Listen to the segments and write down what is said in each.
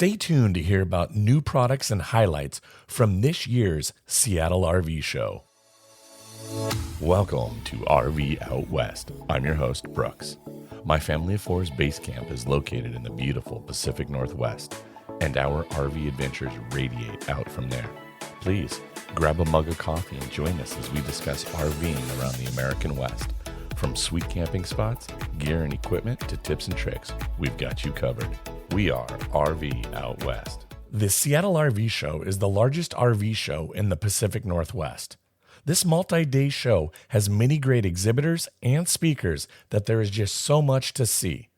Stay tuned to hear about new products and highlights from this year's Seattle RV Show. Welcome to RV Out West. I'm your host, Brooks. My Family of Four's base camp is located in the beautiful Pacific Northwest, and our RV adventures radiate out from there. Please grab a mug of coffee and join us as we discuss RVing around the American West. From sweet camping spots, gear and equipment, to tips and tricks, we've got you covered. We are RV Out West. The Seattle RV Show is the largest RV show in the Pacific Northwest. This multi-day show has many great exhibitors and speakers that there is just so much to see.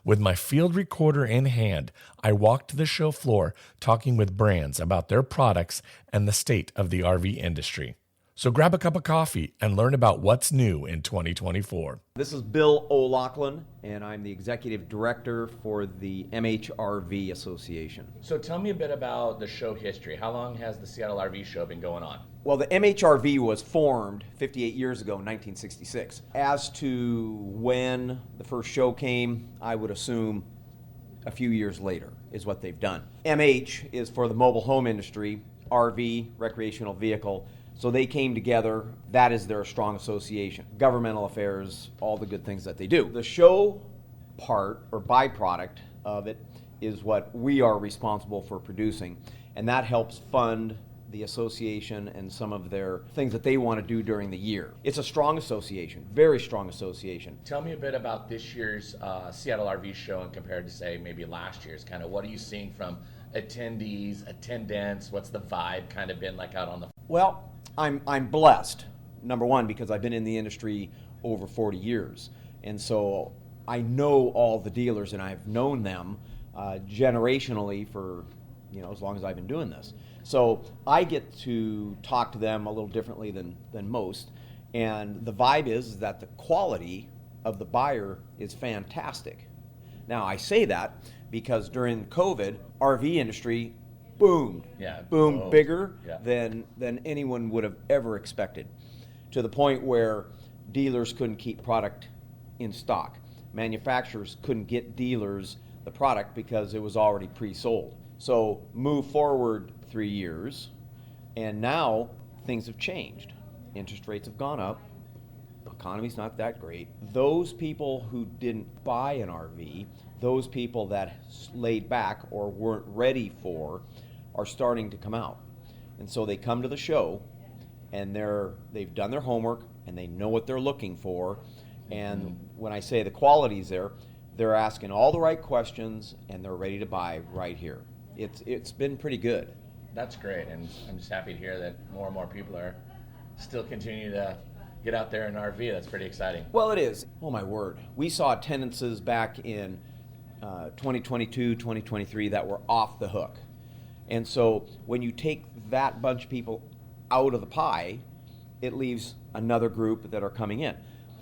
With my field recorder in hand, I walked the show floor talking with brands about their products and the state of the RV industry. So grab a cup of coffee and learn about what's new in 2024. This is Bill O'Loughlin, and I'm the Executive Director for the MHRV Association. So tell me a bit about the show history. How long has the Seattle RV Show been going on? Well, the MHRV was formed 58 years ago in 1966. As to when the first show came, I would assume a few years later is what they've done. MH is for the mobile home industry, RV, recreational vehicle. So they came together. That is their strong association. Governmental affairs, all the good things that they do. The show part or byproduct of it is what we are responsible for producing, and that helps fund the association and some of their things that they want to do during the year. It's a strong association, very strong association. Tell me a bit about this year's Seattle RV Show and compared to, say, maybe last year's. Kind of what are you seeing from attendees, attendance? What's the vibe kind of been like out on the... Well, I'm blessed, number one, because I've been in the industry over 40 years. And so I know all the dealers, and I've known them generationally for, as long as I've been doing this. So I get to talk to them a little differently than most. And the vibe is that the quality of the buyer is fantastic. Now, I say that because during COVID, RV industry boomed, boomed bigger than anyone would have ever expected, to the point where dealers couldn't keep product in stock. Manufacturers couldn't get dealers the product because it was already pre-sold. So move forward 3 years, and now things have changed. Interest rates have gone up. The economy's not that great. Those people who didn't buy an RV, those people that laid back or weren't ready for, are starting to come out. And so they come to the show, and they've done their homework, and they know what they're looking for. And when I say the quality's there, they're asking all the right questions, and they're ready to buy right here. It's been pretty good. That's great, and I'm just happy to hear that more and more people are still continuing to get out there in RV. That's pretty exciting. Well, it is. Oh, my word. We saw attendances back in 2022, 2023 that were off the hook. And so when you take that bunch of people out of the pie, it leaves another group that are coming in.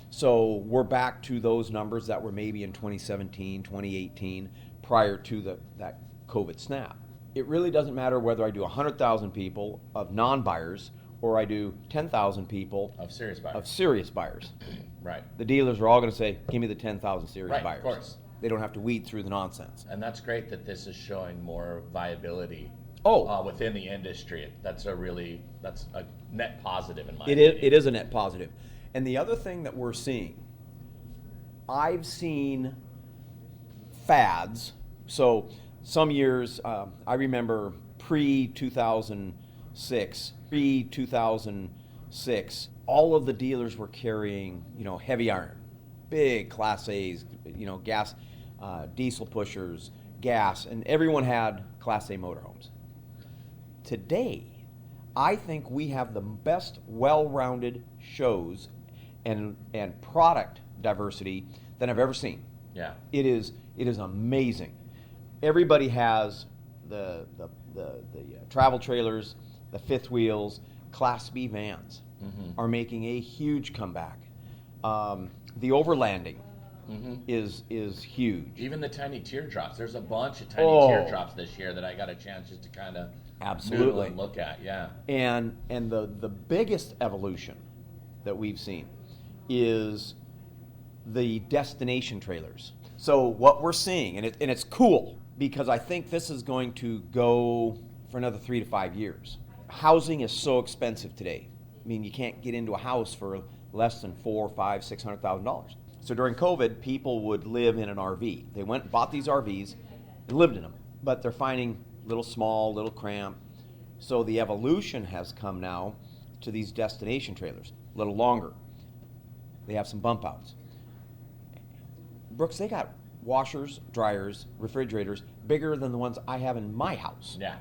So we're back to those numbers that were maybe in 2017, 2018, prior to that COVID snap. It really doesn't matter whether I do 100,000 people of non-buyers or I do 10,000 people of serious buyers. Right. The dealers are all going to say, give me the 10,000 serious buyers. Of course. They don't have to weed through the nonsense. And that's great that this is showing more viability within the industry. That's a net positive in my opinion. It is a net positive. And the other thing that we're seeing, I've seen fads. So some years, I remember pre-2006, all of the dealers were carrying, heavy iron, big Class A's, gas, diesel pushers, gas, and everyone had Class A motorhomes. Today, I think we have the best well-rounded shows and product diversity than I've ever seen. Yeah. It is amazing. Everybody has the travel trailers, the fifth wheels, Class B vans are making a huge comeback. The overlanding is huge. Even the tiny teardrops. There's a bunch of tiny teardrops this year that I got a chance just to kind of noodle and look at. Yeah. And the biggest evolution that we've seen is the destination trailers. So what we're seeing, and it's cool. because I think this is going to go for another 3 to 5 years. Housing is so expensive today. I mean, you can't get into a house for less than $400,000, $500,000, $600,000. So during COVID, people would live in an RV. They went and bought these RVs and lived in them, but they're finding little small, little cramped. So the evolution has come now to these destination trailers, a little longer. They have some bump outs. Brooks, they got washers, dryers, refrigerators bigger than the ones I have in my house. Yeah.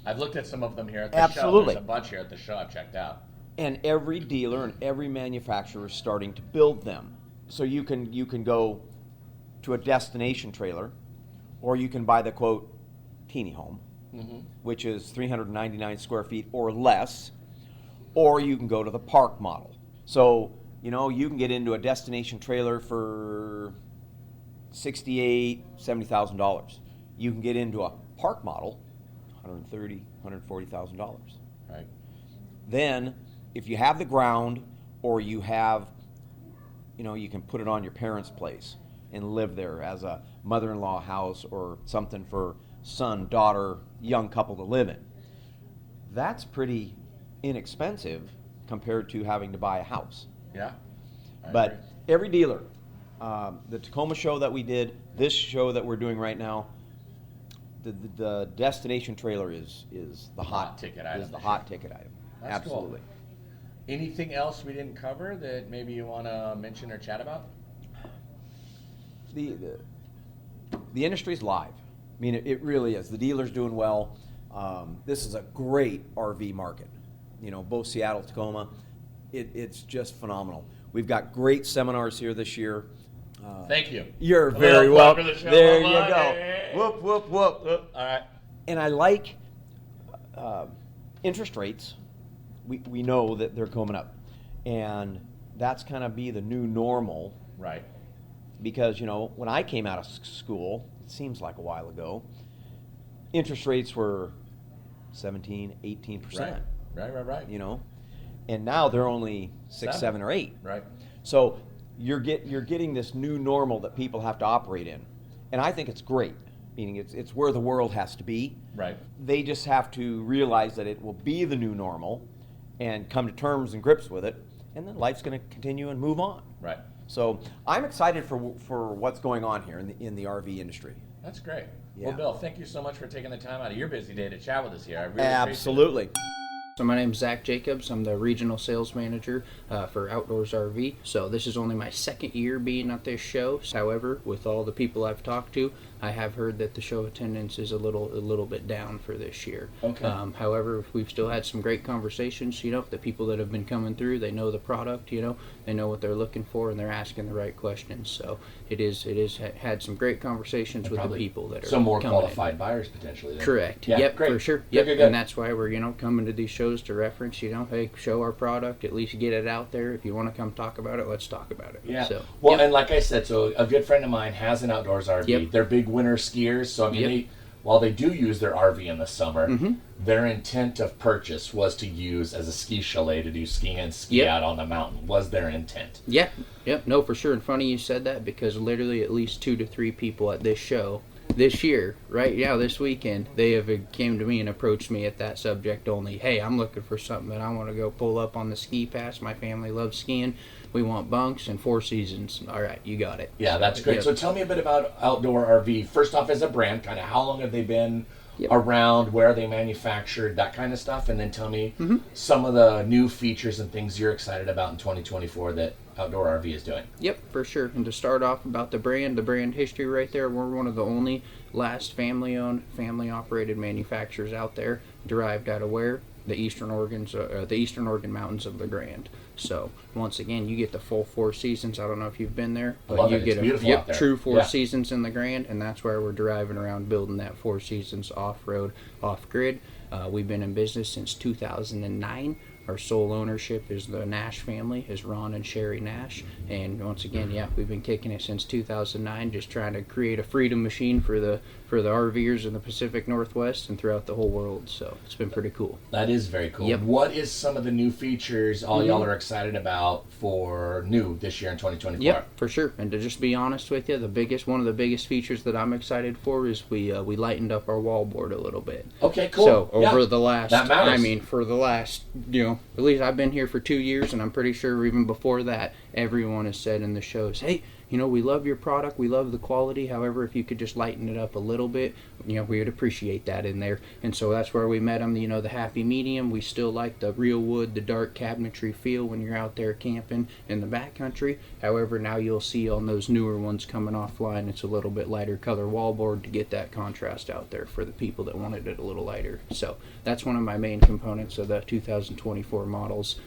I've looked at some of them here at the Absolutely. show. There's a bunch here at the show I've checked out. And every dealer and every manufacturer is starting to build them. So you can go to a destination trailer, or you can buy the quote teeny home, which is 399 square feet or less, or you can go to the park model. So you can get into a destination trailer for $68,000, $70,000. You can get into a park model, $130,000, $140,000. Right. Then, if you have the ground, or you have, you can put it on your parents' place and live there as a mother-in-law house or something for son, daughter, young couple to live in. That's pretty inexpensive compared to having to buy a house. Yeah. I But agree. every dealer, the Tacoma show that we did, this show that we're doing right now, the destination trailer is the hot ticket item. Is the hot ticket item. That's Absolutely. cool. Anything else we didn't cover that maybe you want to mention or chat about? The industry's live. I mean, it really is. The dealer's doing well. This is a great RV market. Both Seattle, Tacoma. It's just phenomenal. We've got great seminars here this year. Thank you. You're A little very plug welcome. for the show. There you Bye-bye. go. Hey. Whoop, whoop, whoop. All right. And I like interest rates. We know that they're coming up. And that's kind of be the new normal. Right. Because, when I came out of school, it seems like a while ago, interest rates were 17, 18%. Right. And now they're only 6, 7, or 8. Right. So you're getting this new normal that people have to operate in. And I think it's great, meaning it's where the world has to be. Right. They just have to realize that it will be the new normal and come to terms and grips with it, and then life's going to continue and move on. Right. So I'm excited for what's going on here in the RV industry. That's great. Yeah. Well, Bill, thank you so much for taking the time out of your busy day to chat with us here. I really Absolutely. appreciate it. So my name's Zach Jacobs. I'm the regional sales manager for Outdoors RV. So this is only my second year being at this show. However, with all the people I've talked to, I have heard that the show attendance is a little bit down for this year. Okay. However, we've still had some great conversations. The people that have been coming through, they know the product. They know what they're looking for, and they're asking the right questions. So it is had some great conversations with the people that are some more coming qualified in. buyers potentially. Then. Correct. Yeah, Yep, great. for sure. Good, Yep. good, good. And that's why we're coming to these shows to reference. Hey, show our product. At least get it out there. If you want to come talk about it, let's talk about it. Yeah. So, well, yep. and like I said, so a good friend of mine has an outdoors RV. Yep. They're big winter skiers, so I mean, Yep. while they do use their RV in the summer, Mm-hmm. their intent of purchase was to use as a ski chalet to do ski in, ski Yep. out on the mountain. Was their intent? Yeah, yep, no, for sure. And funny you said that, because literally at least 2 to 3 people at this show this year, right now, this weekend, they have came to me and approached me at that subject only. Hey, I'm looking for something that I want to go pull up on the ski pass. My family loves skiing. We want bunks and 4 seasons. All right, you got it. Yeah, that's great. Yep. So tell me a bit about Outdoor RV. First off, as a brand, kind of how long have they been Yep. around, where are they manufactured, that kind of stuff, and then tell me some of the new features and things you're excited about in 2024 that Outdoor RV is doing. Yep, for sure. And to start off about the brand history right there, we're one of the only last family-owned, family-operated manufacturers out there, derived out of where? The Eastern Oregon mountains of the Grand. So once again, you get the full 4 seasons. I don't know if you've been there, but Love you it. get It's beautiful out there. true 4 Yeah. seasons in the Grand, and that's where we're driving around building that 4 seasons off-road, off-grid. We've been in business since 2009. Our sole ownership is the Nash family, is Ron and Sherry Nash. And once again, yeah, we've been kicking it since 2009, just trying to create a freedom machine for the RVers in the Pacific Northwest and throughout the whole world. So it's been pretty cool. That is very cool. Yep. What is some of the new features all y'all are excited about for new this year in 2024? Yep, for sure. And to just be honest with you, one of the biggest features that I'm excited for is we lightened up our wallboard a little bit. Okay, cool. So over the last, that matters. I mean, for the last, at least I've been here for 2 years, and I'm pretty sure even before that, everyone has said in the shows, hey, we love your product, we love the quality. However, if you could just lighten it up a little bit, we would appreciate that in there. And so that's where we met them, the happy medium. We still like the real wood, the dark cabinetry feel when you're out there camping in the backcountry. However, now you'll see on those newer ones coming offline, it's a little bit lighter color wallboard to get that contrast out there for the people that wanted it a little lighter. So that's one of my main components of the 2024 models.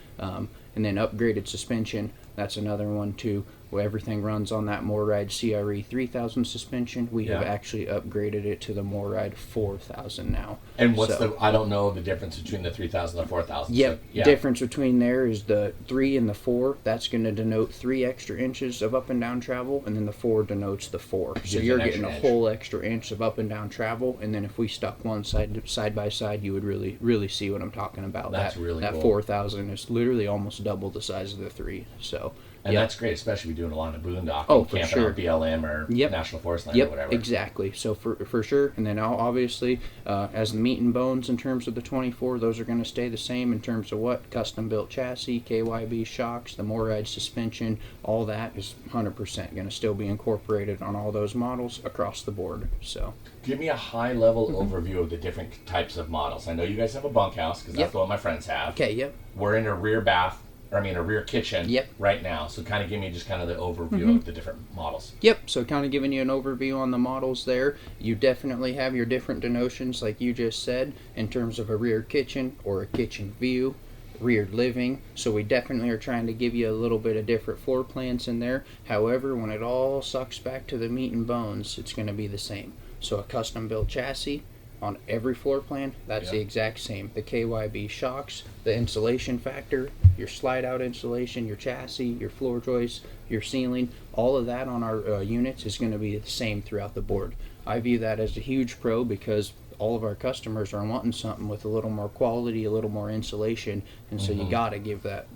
And then upgraded suspension, that's another one too. Well, everything runs on that MoreRide CRE 3000 suspension. We have actually upgraded it to the MoreRide 4000 now. And what's I don't know the difference between the 3000 and the 4000. Yep. So, Difference between there is the 3 and the 4. That's going to denote 3 extra inches of up and down travel, and then the 4 denotes the 4. So you're getting a whole extra inch of up and down travel, and then if we stuck one side by side, you would really, really see what I'm talking about. That's really cool. That 4000 is literally almost double the size of the 3. So. And that's great, especially if you're doing a lot of boondocking, for camping sure. on BLM or National Forest Land or whatever. Exactly. So for sure. And then obviously, as the meat and bones in terms of the 24, those are going to stay the same in terms of what? Custom built chassis, KYB shocks, the MoreRide suspension, all that is 100% going to still be incorporated on all those models across the board. So. Give me a high-level overview of the different types of models. I know you guys have a bunkhouse, because that's the one my friends have. Okay, yep. We're in a rear a rear kitchen right now. So kind of give me just kind of the overview of the different models. Yep, so kind of giving you an overview on the models there. You definitely have your different denotions, like you just said, in terms of a rear kitchen or a kitchen view, rear living. So we definitely are trying to give you a little bit of different floor plans in there. However, when it all sucks back to the meat and bones, it's going to be the same. So a custom built chassis on every floor plan, that's the exact same. The KYB shocks, the insulation factor, your slide out insulation, your chassis, your floor joists, your ceiling, all of that on our units is going to be the same throughout the board. I view that as a huge pro because all of our customers are wanting something with a little more quality, a little more insulation, and so you got to give that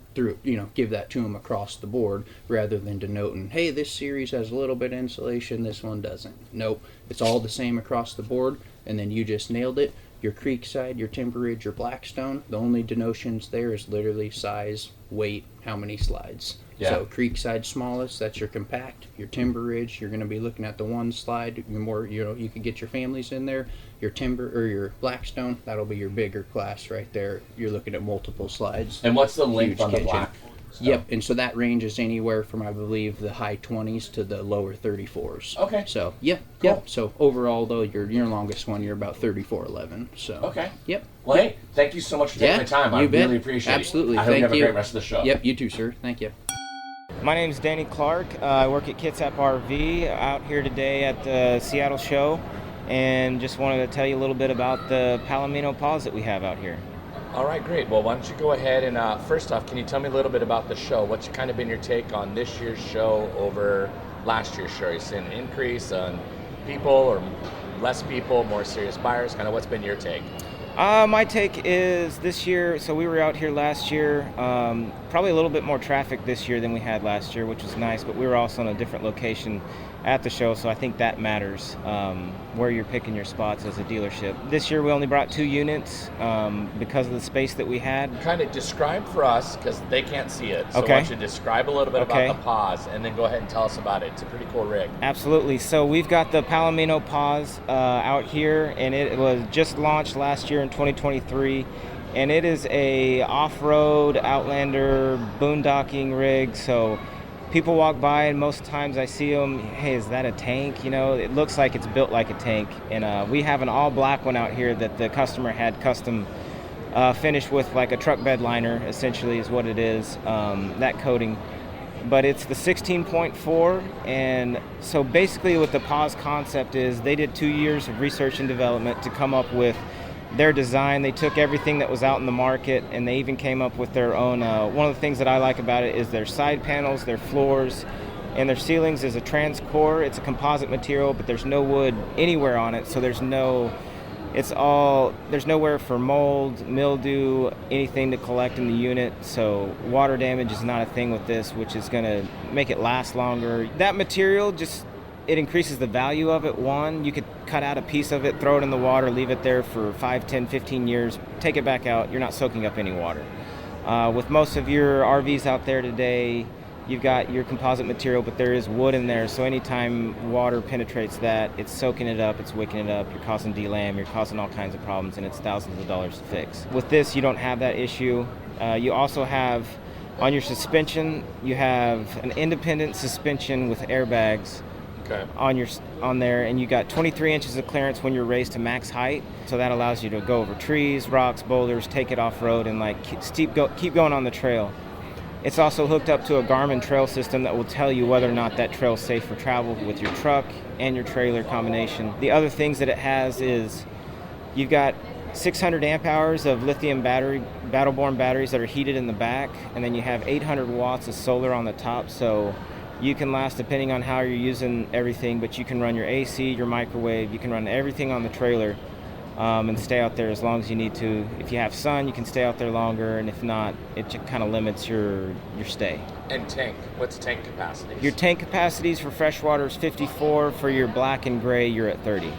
give that to them across the board rather than denoting, hey, this series has a little bit of insulation, this one doesn't. Nope, it's all the same across the board. And then you just nailed it. Your Creekside, your Timber Ridge, your Blackstone, the only denotions there is literally size, weight, how many slides. So Creekside smallest, that's your compact. Your Timber Ridge, you're going to be looking at the one slide. More, you could get your families in there. Your your Blackstone, that'll be your bigger class right there. You're looking at multiple slides. And what's the length on the kitchen. Black? So. Yep, and so that ranges anywhere from, I believe, the high 20s to the lower 34s. Okay. So, cool. Yep. So overall, though, your longest one, you're about 3411. So. Okay. Yep. Well, hey, thank you so much for taking the time. I really appreciate it. Absolutely. I hope you have a great rest of the show. Yep, you too, sir. Thank you. My name is Danny Clark. I work at Kitsap RV out here today at the Seattle show, and just wanted to tell you a little bit about the Palomino paws that we have out here. All right, great. Well, why don't you go ahead and first off, can you tell me a little bit about the show? What's kind of been your take on this year's show over last year's show? Are you seeing an increase on people or less people, more serious buyers? Kind of what's been your take? My take is this year, so we were out here last year, probably a little bit more traffic this year than we had last year, which was nice, but we were also in a different location at the show, so I think that matters, where you're picking your spots as a dealership. This year we only brought 2 units because of the space that we had. Kind of describe for us, because they can't see it, so why don't you describe a little bit about the paws, and then go ahead and tell us about it. It's a pretty cool rig. Absolutely. So we've got the Palomino paws out here, and it was just launched last year in 2023. And it is a off-road Outlander boondocking rig, so people walk by and most times I see them, hey, is that a tank? It looks like it's built like a tank. And we have an all-black one out here that the customer had custom finished with like a truck bed liner, essentially is what it is, that coating. But it's the 16.4, and so basically what the PAWS concept is, they did 2 years of research and development to come up with their design. They took everything that was out in the market, and they even came up with their own. One of the things that I like about it is their side panels, their floors, and their ceilings is a trans core. It's a composite material, but there's no wood anywhere on it, so there's nowhere for mold, mildew, anything to collect in the unit. So water damage is not a thing with this, which is going to make it last longer. That material it increases the value of it. One, you could cut out a piece of it, throw it in the water, leave it there for 5, 10, 15 years, take it back out. You're not soaking up any water. With most of your RVs out there today, you've got your composite material, but there is wood in there, so anytime water penetrates that, it's soaking it up, it's wicking it up, you're causing delam, you're causing all kinds of problems, and it's thousands of dollars to fix. With this, you don't have that issue. You also have, on your suspension, you have an independent suspension with airbags on there, and you got 23 inches of clearance when you're raised to max height, so that allows you to go over trees, rocks, boulders, take it off-road, and keep going on the trail. It's also hooked up to a Garmin trail system that will tell you whether or not that trail is safe for travel with your truck and your trailer combination. The other things that it has is you've got 600 amp hours of lithium battle-borne batteries that are heated in the back, and then you have 800 watts of solar on the top, so you can last, depending on how you're using everything, but you can run your AC, your microwave, you can run everything on the trailer. And stay out there as long as you need to. If you have sun, you can stay out there longer, and if not, it kind of limits your stay. And tank, what's tank capacity? Your tank capacities for freshwater is 54. For your black and gray, you're at 30.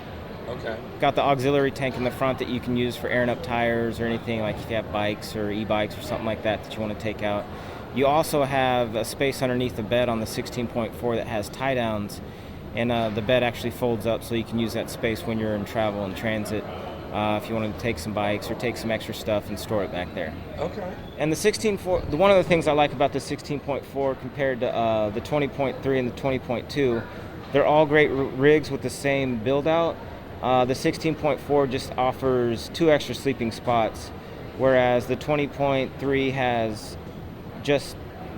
Okay. Got the auxiliary tank in the front that you can use for airing up tires or anything, like if you have bikes or e-bikes or something like that you want to take out. You also have a space underneath the bed on the 16.4 that has tie downs, and the bed actually folds up so you can use that space when you're in travel and transit. If you want to take some bikes or take some extra stuff and store it back there. Okay. And the 16.4, one of the things I like about the 16.4 compared to the 20.3 and the 20.2, they're all great rigs with the same build out. The 16.4 just offers 2 extra sleeping spots, whereas the 20.3 has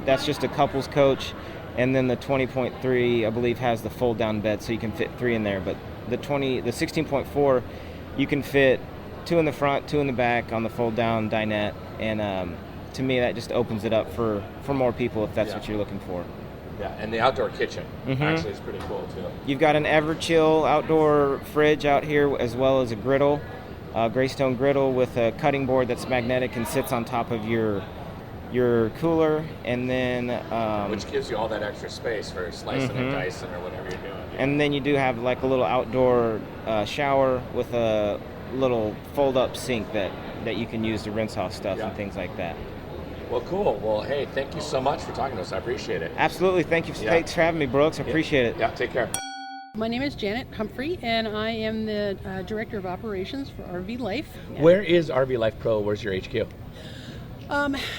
that's just a couple's coach, and then the 20.3 I believe has the fold down bed, so you can fit 3 in there. But the 16.4, you can fit 2 in the front, 2 in the back on the fold-down dinette, and to me that just opens it up for more people if that's what you're looking for. Yeah, and the outdoor kitchen actually is pretty cool too. You've got an Everchill outdoor fridge out here, as well as a griddle, Greystone griddle with a cutting board that's magnetic and sits on top of your cooler, and then which gives you all that extra space for slicing and dicing or whatever you're doing. Yeah. And then you do have like a little outdoor shower with a little fold-up sink that you can use to rinse off stuff and things like that. Well, cool. Well, hey, thank you so much for talking to us. I appreciate it. Absolutely. Thanks for having me, Brooks. I appreciate it. Yeah, take care. My name is Janet Humphrey, and I am the Director of Operations for RV Life. Where is RV Life Pro? Where's your HQ?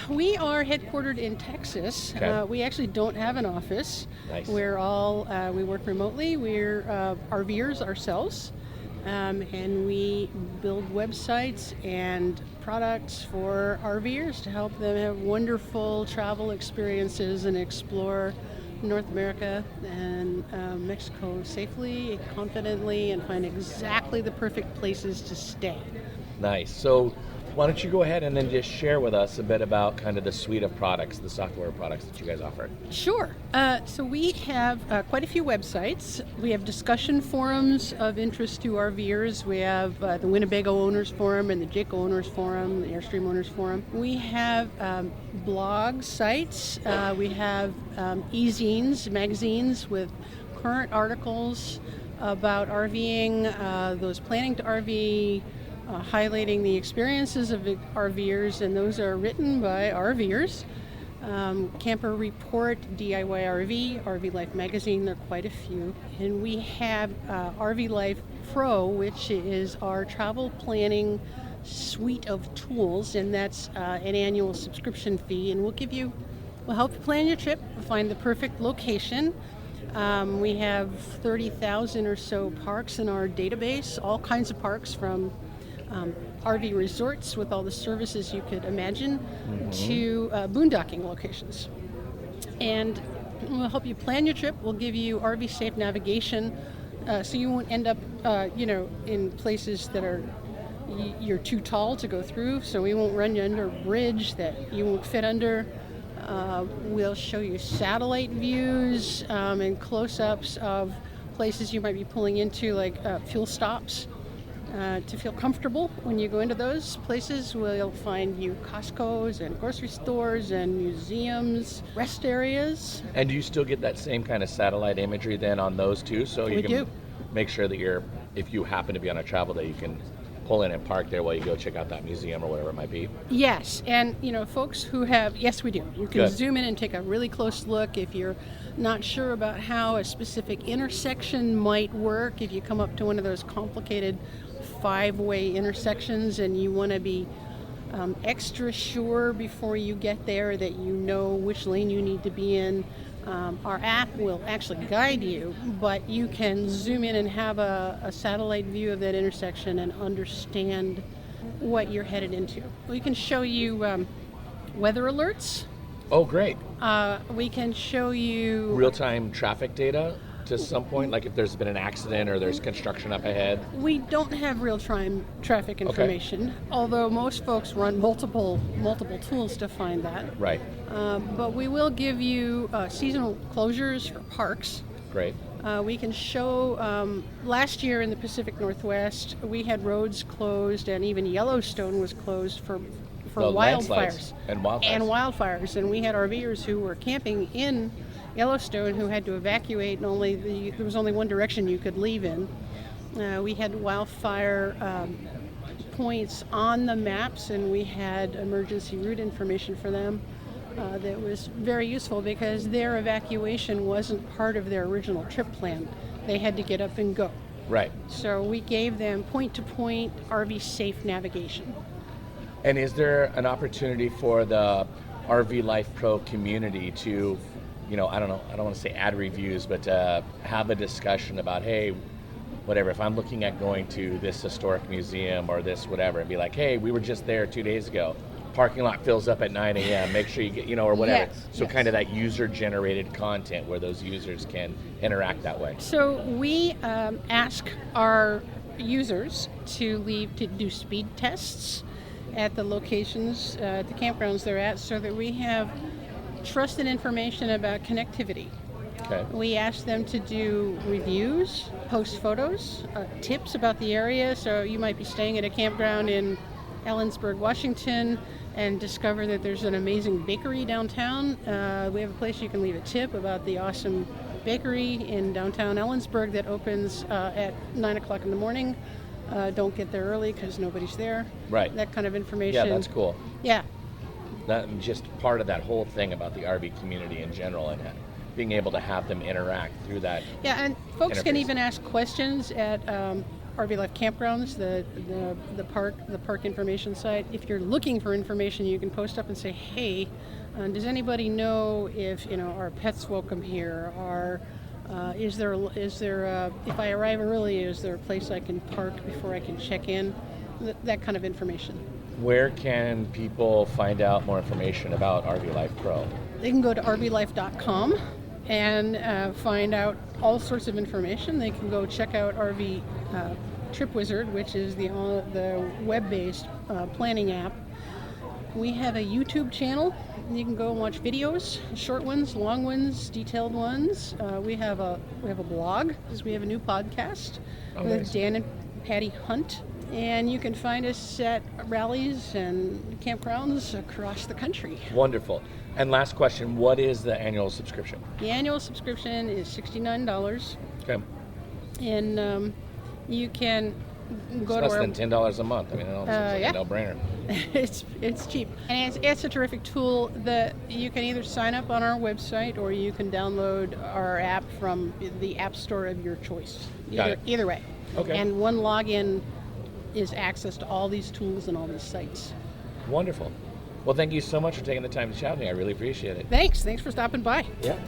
We are headquartered in Texas. Okay. We actually don't have an office. Nice. We're all, we work remotely. We're RVers ourselves, and we build websites and products for RVers to help them have wonderful travel experiences and explore North America and Mexico safely, confidently, and find exactly the perfect places to stay. Nice. So why don't you go ahead and then just share with us a bit about kind of the suite of products, the software products that you guys offer. Sure. So we have quite a few websites. We have discussion forums of interest to RVers. We have the Winnebago Owners Forum and the Jayco Owners Forum, the Airstream Owners Forum. We have blog sites. We have e-zines, magazines with current articles about RVing, those planning to RV, highlighting the experiences of RVers, and those are written by RVers. Camper Report, DIY RV, RV Life Magazine, there are quite a few. And we have RV Life Pro, which is our travel planning suite of tools, and that's an annual subscription fee, and we'll help you plan your trip, find the perfect location. We have 30,000 or so parks in our database, all kinds of parks from RV resorts with all the services you could imagine to boondocking locations. And we'll help you plan your trip. We'll give you RV safe navigation so you won't end up, in places that are you're too tall to go through, so we won't run you under a bridge that you won't fit under. We'll show you satellite views and close-ups of places you might be pulling into, like fuel stops. To feel comfortable when you go into those places, we'll find you Costco's and grocery stores and museums, rest areas. And do you still get that same kind of satellite imagery then on those too? So you We can do. make sure that if you happen to be on a travel day, you can pull in and park there while you go check out that museum or whatever it might be. Yes, and folks who have, yes, we do. You can Good. zoom in and take a really close look if you're not sure about how a specific intersection might work. If you come up to one of those complicated 5-way intersections and you want to be extra sure before you get there that you know which lane you need to be in, our app will actually guide you, but you can zoom in and have a satellite view of that intersection and understand what you're headed into. We can show you weather alerts. Oh, great. We can show you Real-time traffic data to some point, like if there's been an accident or there's construction up ahead. We don't have real-time traffic information, although most folks run multiple tools to find that. Right. But we will give you seasonal closures for parks. Great. We can show, last year in the Pacific Northwest, we had roads closed, and even Yellowstone was closed for Well, wildfires. landslides and wildfires. And we had RVers who were camping in Yellowstone who had to evacuate, and there was only one direction you could leave in. We had wildfire points on the maps, and we had emergency route information for them that was very useful because their evacuation wasn't part of their original trip plan. They had to get up and go. Right. So we gave them point-to-point RV safe navigation. And is there an opportunity for the RV Life Pro community to, I don't want to say add reviews, but have a discussion about, hey, whatever, if I'm looking at going to this historic museum or this whatever, and be like, hey, we were just there 2 days ago. Parking lot fills up at 9 a.m. Make sure you get, or whatever. Yes, So yes. kind of that user-generated content where those users can interact that way. So we ask our users to do speed tests at the locations, at the campgrounds they're at, so that we have trusted information about connectivity. Okay. We ask them to do reviews, post photos, tips about the area. So you might be staying at a campground in Ellensburg, Washington, and discover that there's an amazing bakery downtown. We have a place you can leave a tip about the awesome bakery in downtown Ellensburg that opens at 9 o'clock in the morning. Don't get there early because nobody's there. Right. That kind of information. Yeah, that's cool. Yeah. That just part of that whole thing about the RV community in general and being able to have them interact through that. Yeah, and folks can interface. even ask questions at RV Life Campgrounds, the park information site. If you're looking for information, you can post up and say, hey, does anybody know if our pets welcome here? Or is there if I arrive early, is there a place I can park before I can check in? That kind of information. Where can people find out more information about RV Life Pro? They can go to rvlife.com and find out all sorts of information. They can go check out RV Trip Wizard, which is the web-based planning app. We have a YouTube channel. You can go and watch videos, short ones, long ones, detailed ones. We have a blog because we have a new podcast with nice. Dan and Patty Hunt. And you can find us at rallies and campgrounds across the country. Wonderful. And last question, what is the annual subscription? The annual subscription is $69, Okay. and you can go It's to less our. than $10 a month. I mean, it's like yeah. a no-brainer. It's cheap, and it's a terrific tool that you can either sign up on our website or you can download our app from the app store of your choice. Got it. Either way. Okay. And one login is access to all these tools and all these sites. Wonderful. Well, thank you so much for taking the time to chat with me. I really appreciate it. Thanks for stopping by. Yeah.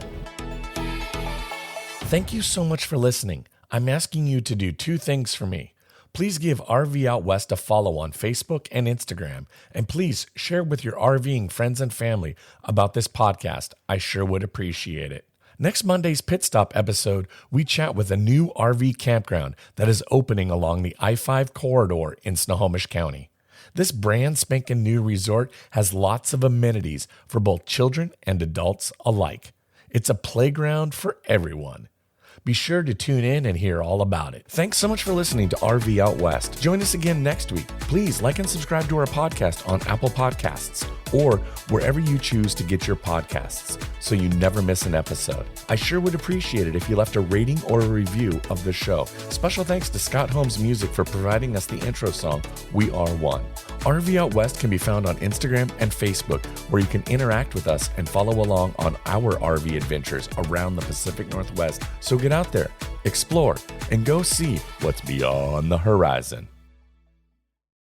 Thank you so much for listening. I'm asking you to do 2 things for me. Please give RV Out West a follow on Facebook and Instagram, and please share with your RVing friends and family about this podcast. I sure would appreciate it. Next Monday's Pit Stop episode, we chat with a new RV campground that is opening along the I-5 corridor in Snohomish County. This brand spanking new resort has lots of amenities for both children and adults alike. It's a playground for everyone. Be sure to tune in and hear all about it. Thanks so much for listening to RV Out West. Join us again next week. Please like and subscribe to our podcast on Apple Podcasts or wherever you choose to get your podcasts so you never miss an episode. I sure would appreciate it if you left a rating or a review of the show. Special thanks to Scott Holmes Music for providing us the intro song, We Are One. RV Out West can be found on Instagram and Facebook, where you can interact with us and follow along on our RV adventures around the Pacific Northwest. So get out there, explore, and go see what's beyond the horizon.